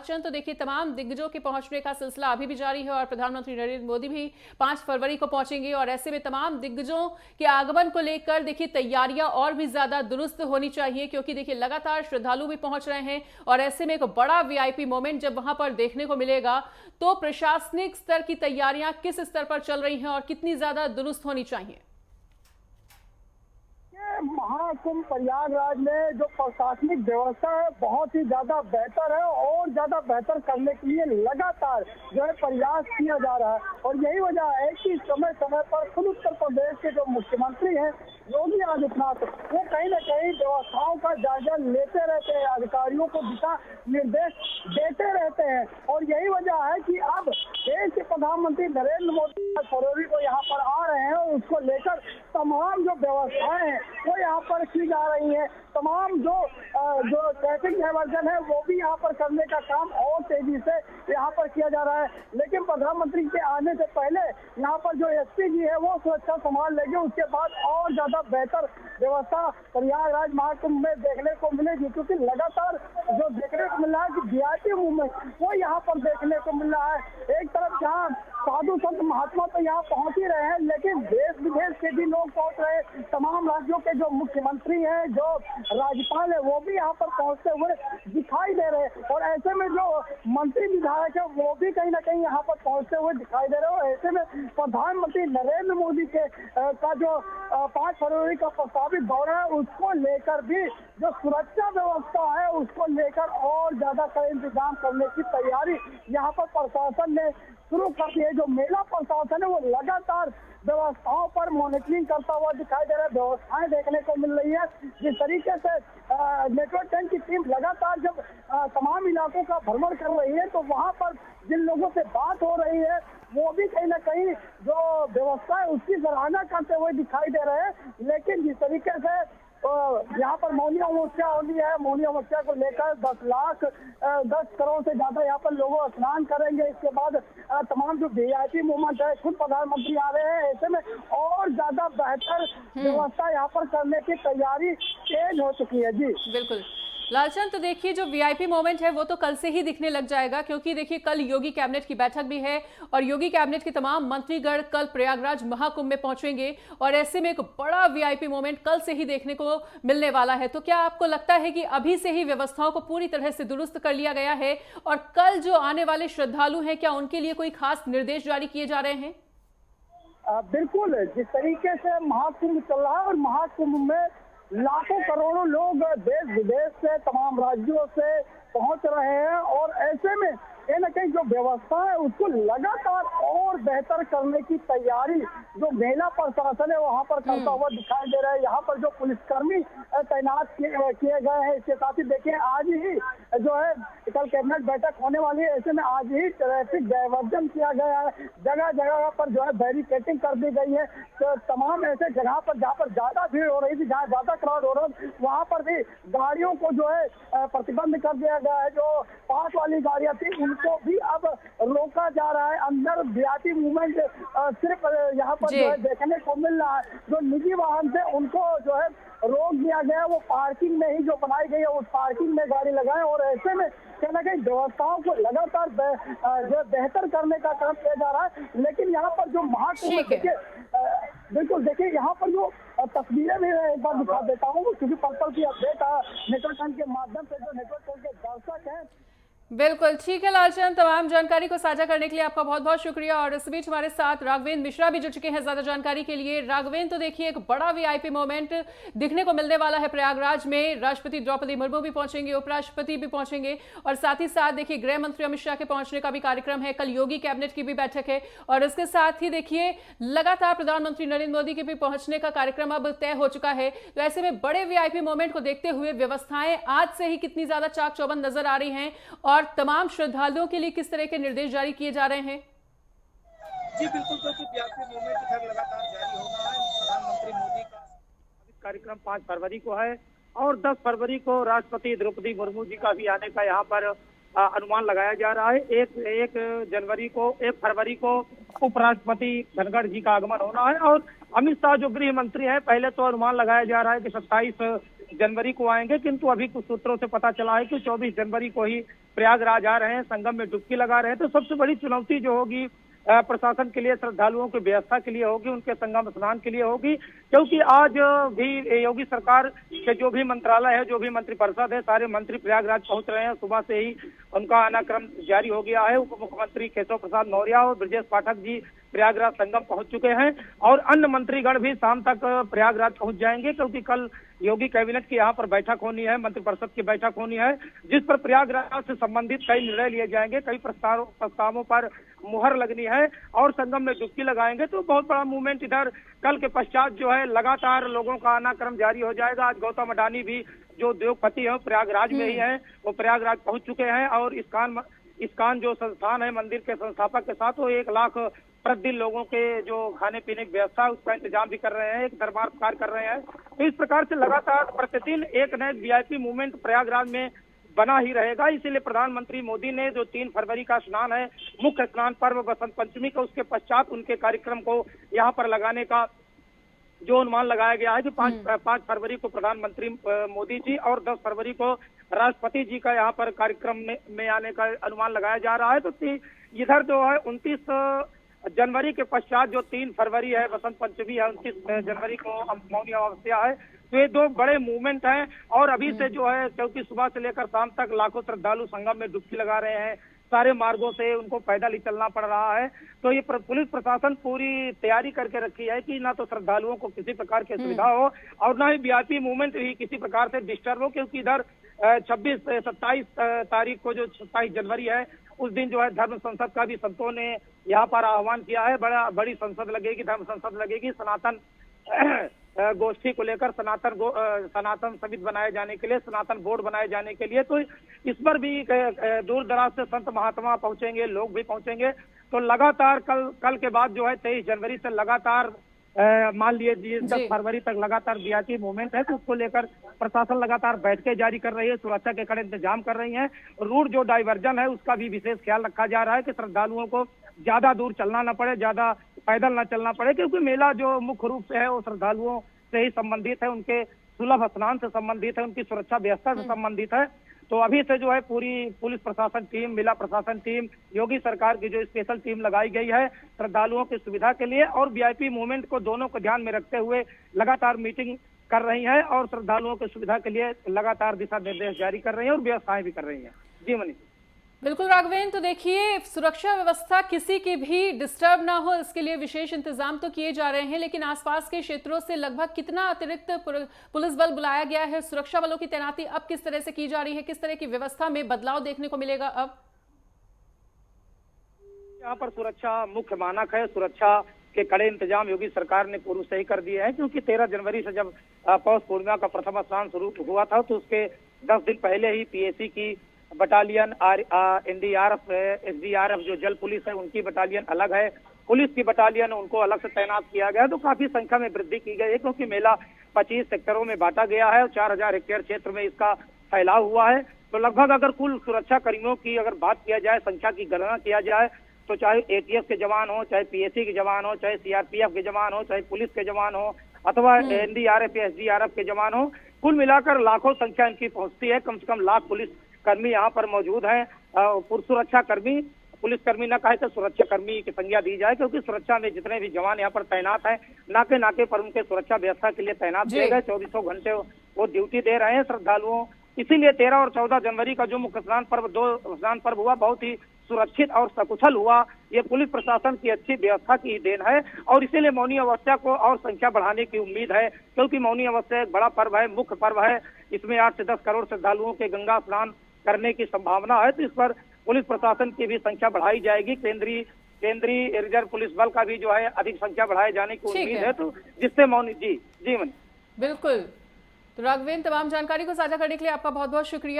तो देखिए तमाम दिग्गजों के पहुंचने का सिलसिला अभी भी जारी है और प्रधानमंत्री नरेंद्र मोदी भी 5 फरवरी को पहुंचेंगे और ऐसे में तमाम दिग्गजों के आगमन को लेकर देखिए तैयारियां और भी ज्यादा दुरुस्त होनी चाहिए, क्योंकि देखिए लगातार श्रद्धालु भी पहुंच रहे हैं और ऐसे में एक बड़ा वीआईपी मोमेंट जब वहां पर देखने को मिलेगा तो प्रशासनिक स्तर की तैयारियां किस स्तर पर चल रही हैं और कितनी ज्यादा दुरुस्त होनी चाहिए। महाकुंभ प्रयागराज में जो प्रशासनिक व्यवस्था है बहुत ही ज्यादा बेहतर है और ज्यादा बेहतर करने के लिए लगातार जो है प्रयास किया जा रहा है और यही वजह है कि समय समय पर खुद उत्तर प्रदेश के जो मुख्यमंत्री हैं योगी आदित्यनाथ वो कहीं न कहीं व्यवस्थाओं का जायजा लेते रहते हैं, अधिकारियों को दिशा निर्देश देते रहते हैं और यही वजह है कि अब देश के प्रधानमंत्री नरेंद्र मोदी फरवरी को यहाँ पर आ रहे हैं और उसको लेकर तमाम जो व्यवस्थाएं हैं वो यहाँ पर की जा रही है। तमाम जो ट्रैफिक डायवर्जन है वो भी यहाँ पर करने का काम और तेजी से यहाँ पर किया जा रहा है, लेकिन प्रधानमंत्री के आने से पहले यहाँ पर जो एसपी जी है वो सुरक्षा संभाल लेंगे, उसके बाद और ज्यादा बेहतर व्यवस्था प्रयागराज महाकुंभ में देखने को मिलेगी, क्योंकि लगातार जो देखने को मिल रहा है कि वीआईपी मूवमेंट वो यहाँ पर देखने को मिल रहा है। एक तरफ जहाँ साधु संत महात्मा तो यहाँ पहुंच ही रहे हैं, लेकिन देश विदेश के भी लोग पहुंच रहे हैं। तमाम राज्यों के जो मुख्यमंत्री हैं, जो राज्यपाल है, वो भी यहाँ पर पहुंचते हुए दिखाई दे रहे हैं और ऐसे में जो मंत्री विधायक है वो भी कहीं ना कहीं यहाँ पर पहुंचते हुए दिखाई दे रहे हैं। ऐसे में प्रधानमंत्री नरेंद्र मोदी के का जो 5 फरवरी का प्रस्तावित दौरा है उसको लेकर भी जो सुरक्षा व्यवस्था है उसको लेकर और ज्यादा कड़े इंतजाम करने की तैयारी यहाँ पर प्रशासन ने शुरू कर दी है। जो मेला प्रशासन है वो लगातार व्यवस्थाओं पर मॉनिटरिंग करता हुआ दिखाई दे रहा है, व्यवस्थाएं देखने को मिल रही है। जिस तरीके से नेटवर्क 10 की टीम लगातार जब तमाम इलाकों का भ्रमण कर रही है तो वहां पर जिन लोगों से बात हो रही है वो भी कहीं ना कहीं जो व्यवस्था है उसकी सराहना करते हुए दिखाई दे रहे हैं। लेकिन जिस तरीके से यहाँ पर मौनी अमावस्या होनी है, मौनी अमावस्या को लेकर 10 करोड़ से ज्यादा यहाँ पर लोग स्नान करेंगे। इसके बाद तमाम जो वीआईपी मूवमेंट है खुद प्रधानमंत्री आ रहे हैं, ऐसे में और ज्यादा बेहतर व्यवस्था यहाँ पर करने की तैयारी तेज हो चुकी है। जी बिल्कुल लालचंद, तो देखिए जो वीआईपी मोमेंट है वो तो कल से ही दिखने लग जाएगा, क्योंकि देखिए कल योगी कैबिनेट की बैठक भी है और योगी कैबिनेट के तमाम मंत्रीगण कल प्रयागराज महाकुंभ में पहुंचेंगे और ऐसे में एक बड़ा वीआईपी मोमेंट कल से ही देखने को मिलने वाला है। तो क्या आपको लगता है कि अभी से ही व्यवस्थाओं को पूरी तरह से दुरुस्त कर लिया गया है और कल जो आने वाले श्रद्धालु हैं क्या उनके लिए कोई खास निर्देश जारी किए जा रहे हैं? बिल्कुल, जिस तरीके से महाकुंभ चल रहा है और महाकुंभ में लाखों करोड़ों लोग देश विदेश से तमाम राज्यों से पहुंच रहे हैं और ऐसे में कहीं ना कहीं जो व्यवस्था है उसको लगातार और बेहतर करने की तैयारी जो मेला प्रशासन है वहां पर करता हुआ दिखाई दे रहा है। यहाँ पर जो पुलिसकर्मी तैनात किए गए हैं, इसके साथ ही देखिए आज ही जो है कल कैबिनेट बैठक होने वाली है, ऐसे में आज ही ट्रैफिक डायवर्जन किया गया है, जगह जगह पर जो है बैरिकेटिंग कर दी गई है। तो तमाम ऐसे जगह पर जहाँ पर ज्यादा भीड़ हो रही थी, जहाँ ज्यादा क्राउड हो रहा था वहाँ पर भी गाड़ियों को जो है प्रतिबंध कर दिया गया है। जो पास वाली गाड़ियां थी उनको भी अब रोका जा रहा है। अंदर वीआईपी मूवमेंट सिर्फ यहाँ पर जो है देखने को मिल रहा है। जो निजी वाहन थे उनको जो है रोक दिया गया, वो पार्किंग में ही जो बनाई गई है उस पार्किंग में गाड़ी लगाए और ऐसे में कहीं ना कहीं व्यवस्थाओं को लगातार जो बेहतर करने का काम किया जा रहा है। लेकिन यहाँ पर जो महाकुंभ देखिए बिल्कुल देखिए यहाँ पर जो तस्वीरें भी एक बार दिखा देता हूँ, क्योंकि पर्पल की अपडेट नेटवर्क के माध्यम से जो नेटवर्क के दर्शक है। बिल्कुल ठीक है लालचंद, तमाम जानकारी को साझा करने के लिए आपका बहुत बहुत शुक्रिया। और इस बीच हमारे साथ राघवेंद्र मिश्रा भी जुड़ चुके हैं ज्यादा जानकारी के लिए। राघवेंद्र, तो देखिए एक बड़ा वीआईपी मोमेंट दिखने को मिलने वाला है प्रयागराज में। राष्ट्रपति द्रौपदी मुर्मू भी पहुंचेंगे, उपराष्ट्रपति भी पहुंचेंगे और साथ ही साथ देखिए गृह मंत्री अमित शाह के पहुंचने का भी कार्यक्रम है। कल योगी कैबिनेट की भी बैठक है और इसके साथ ही देखिए लगातार प्रधानमंत्री नरेंद्र मोदी के भी पहुंचने का कार्यक्रम अब तय हो चुका है। तो ऐसे में बड़े वीआईपी मोमेंट को देखते हुए व्यवस्थाएं आज से ही कितनी ज्यादा चाक चौबंद नजर आ रही हैं और तमाम श्रद्धालुओं के लिए किस तरह के निर्देश जारी किए जा रहे हैं? जी बिल्कुल, तो वीआईपी मूवमेंट इधर लगातार जारी हो रहा है। प्रधानमंत्री मोदी का कार्यक्रम 5 फरवरी को है और 10 फरवरी को राष्ट्रपति द्रौपदी मुर्मू जी का भी आने का यहाँ पर अनुमान लगाया जा रहा है। एक फरवरी को उपराष्ट्रपति धनखड़ जी का आगमन होना है और अमित शाह जो गृह मंत्री हैं, पहले तो अनुमान लगाया जा रहा है कि 27 जनवरी को आएंगे, किंतु अभी कुछ सूत्रों से पता चला है कि 24 जनवरी को ही प्रयागराज आ रहे हैं, संगम में डुबकी लगा रहे हैं। तो सबसे बड़ी चुनौती जो होगी प्रशासन के लिए, श्रद्धालुओं की व्यवस्था के लिए होगी, उनके संगम स्नान के लिए होगी, क्योंकि आज भी योगी सरकार के जो भी मंत्रालय है, जो भी मंत्रिपरिषद है, सारे मंत्री प्रयागराज पहुंच रहे हैं। सुबह से ही उनका आनाक्रम जारी हो गया है। उप मुख्यमंत्री केशव प्रसाद मौर्य और ब्रजेश पाठक जी प्रयागराज संगम पहुंच चुके हैं और अन्य मंत्रीगण भी शाम तक प्रयागराज पहुंच जाएंगे, क्योंकि कल योगी कैबिनेट की यहाँ पर बैठक होनी है, मंत्रिपरिषद की बैठक होनी है, जिस पर प्रयागराज से संबंधित कई निर्णय लिए जाएंगे, कई प्रस्तावों पर मुहर लगनी है और संगम में डुबकी लगाएंगे। तो बहुत बड़ा मूवमेंट इधर कल के पश्चात जो है लगातार लोगों का आनाक्रम जारी हो जाएगा। आज गौतम अडानी भी जो उद्योगपति है प्रयागराज में ही है, वो प्रयागराज पहुंच चुके हैं और इस्कान जो संस्थान है मंदिर के संस्थापक के साथ वो 1 लाख प्रतिदिन लोगों के जो खाने पीने की व्यवस्था है उसका इंतजाम भी कर रहे हैं, एक दरबार कार्य कर रहे हैं। तो इस प्रकार से लगातार प्रतिदिन एक नए वीआईपी मूवमेंट प्रयागराज में बना ही रहेगा। इसीलिए प्रधानमंत्री मोदी ने जो 3 फरवरी का स्नान है, मुख्य स्नान पर्व बसंत पंचमी का, उसके पश्चात उनके कार्यक्रम को यहाँ पर लगाने का जो अनुमान लगाया गया है कि 5 फरवरी को प्रधानमंत्री मोदी जी और 10 फरवरी को राष्ट्रपति जी का यहाँ पर कार्यक्रम में आने का अनुमान लगाया जा रहा है। तो इधर जो है 29 जनवरी के पश्चात जो 3 फरवरी है बसंत पंचमी है, 29 जनवरी को मौनी अमावस्या है। तो ये 2 बड़े मूवमेंट हैं और अभी से जो है, क्योंकि सुबह से लेकर शाम तक लाखों श्रद्धालु संगम में डुबकी लगा रहे हैं, सारे मार्गों से उनको पैदल ही चलना पड़ रहा है। तो ये पुलिस प्रशासन पूरी तैयारी करके रखी है कि ना तो श्रद्धालुओं को किसी प्रकार की सुविधा हो और ना ही वीआईपी मूवमेंट भी किसी प्रकार से डिस्टर्ब हो, क्योंकि इधर 27 तारीख को जो 27 जनवरी है उस दिन जो है धर्म संसद का भी संतों ने यहाँ पर आह्वान किया है। बड़ी संसद लगेगी, धर्म संसद लगेगी, सनातन गोष्ठी को लेकर सनातन समिति बनाए जाने के लिए, सनातन बोर्ड बनाए जाने के लिए। तो इस पर भी दूर दराज से संत महात्मा पहुंचेंगे, लोग भी पहुंचेंगे। तो लगातार कल के बाद जो है 23 जनवरी से लगातार मान लीजिए 10 फरवरी तक लगातार वीआईपी मूवमेंट है। तो उसको लेकर प्रशासन लगातार बैठकें जारी कर रही है, सुरक्षा के कड़े इंतजाम कर रही है। रूट जो डाइवर्जन है उसका भी विशेष ख्याल रखा जा रहा है कि श्रद्धालुओं को ज्यादा दूर चलना न पड़े, ज्यादा पैदल न चलना पड़े, क्योंकि मेला जो मुख्य रूप से है वो श्रद्धालुओं से ही संबंधित है, उनके सुलभ स्नान से संबंधित है, उनकी सुरक्षा व्यवस्था से संबंधित है। तो अभी से जो है पूरी पुलिस प्रशासन टीम, जिला प्रशासन टीम, योगी सरकार की जो स्पेशल टीम लगाई गई है श्रद्धालुओं की सुविधा के लिए और वीआईपी मूवमेंट को दोनों को ध्यान में रखते हुए लगातार मीटिंग कर रही है और श्रद्धालुओं की सुविधा के लिए लगातार दिशा निर्देश जारी कर रही है और व्यवस्थाएं भी कर रही है। जी मनीष। बिल्कुल राघवेंद्र, तो देखिए सुरक्षा व्यवस्था किसी की भी डिस्टर्ब ना हो, इसके लिए विशेष इंतजाम तो किए जा रहे हैं, लेकिन आसपास के क्षेत्रों से लगभग कितना अतिरिक्त पुलिस बल बुलाया गया है, सुरक्षा बलों की तैनाती अब किस तरह से की जा रही है, किस तरह की व्यवस्था में बदलाव देखने को मिलेगा अब? यहाँ पर सुरक्षा मुख्य मानक है, सुरक्षा के कड़े इंतजाम योगी सरकार ने पूर्व से ही कर दिए हैं, क्योंकि 13 जनवरी से जब पौष पूर्णिमा का प्रथम स्नान शुरू हुआ था तो उसके 10 दिन पहले ही पीएसी की बटालियन, एनडीआरएफ, एसडीआरएफ जो जल पुलिस है उनकी बटालियन अलग है, पुलिस की बटालियन उनको अलग से तैनात किया गया। तो काफी संख्या में वृद्धि की गई है, क्योंकि मेला 25 सेक्टरों में बांटा गया है और 4000 हेक्टेयर क्षेत्र में इसका फैलाव हुआ है। तो लगभग अगर कुल सुरक्षा कर्मियों की अगर बात किया जाए, संख्या की गणना किया जाए, तो चाहे एटीएफ के जवान हो, चाहे पीएसी के जवान हो, चाहे सीआरपीएफ के जवान हो, चाहे पुलिस के जवान हो अथवा एनडीआरएफ या एसडीआरएफ के जवान हो, कुल मिलाकर लाखों संख्या इनकी पहुंचती है। कम से कम लाख पुलिस कर्मी यहाँ पर मौजूद हैं। सुरक्षा कर्मी, पुलिसकर्मी न कहे तो सुरक्षा कर्मी की संज्ञा दी जाए, क्योंकि सुरक्षा में जितने भी जवान यहाँ पर तैनात हैं, नाके पर उनके सुरक्षा व्यवस्था के लिए तैनात किए गए, 24 घंटे वो ड्यूटी दे रहे हैं श्रद्धालुओं। इसीलिए 13 और 14 जनवरी का जो मुख्य स्नान पर्व, 2 स्नान पर्व हुआ, बहुत ही सुरक्षित और सकुशल हुआ। ये पुलिस प्रशासन की अच्छी व्यवस्था की देन है और इसीलिए मौनी अमावस्या को और संख्या बढ़ाने की उम्मीद है, क्योंकि मौनी अमावस्या एक बड़ा पर्व है, मुख्य पर्व है। इसमें 8 से 10 करोड़ श्रद्धालुओं के गंगा स्नान करने की संभावना है। तो इस पर पुलिस प्रशासन की भी संख्या बढ़ाई जाएगी। केंद्रीय रिजर्व पुलिस बल का भी जो है अधिक संख्या बढ़ाए जाने की उम्मीद है, तो जिससे मौनी जी मनी। बिल्कुल। तो राघवेंद्र, तमाम जानकारी को साझा करने के लिए आपका बहुत बहुत शुक्रिया।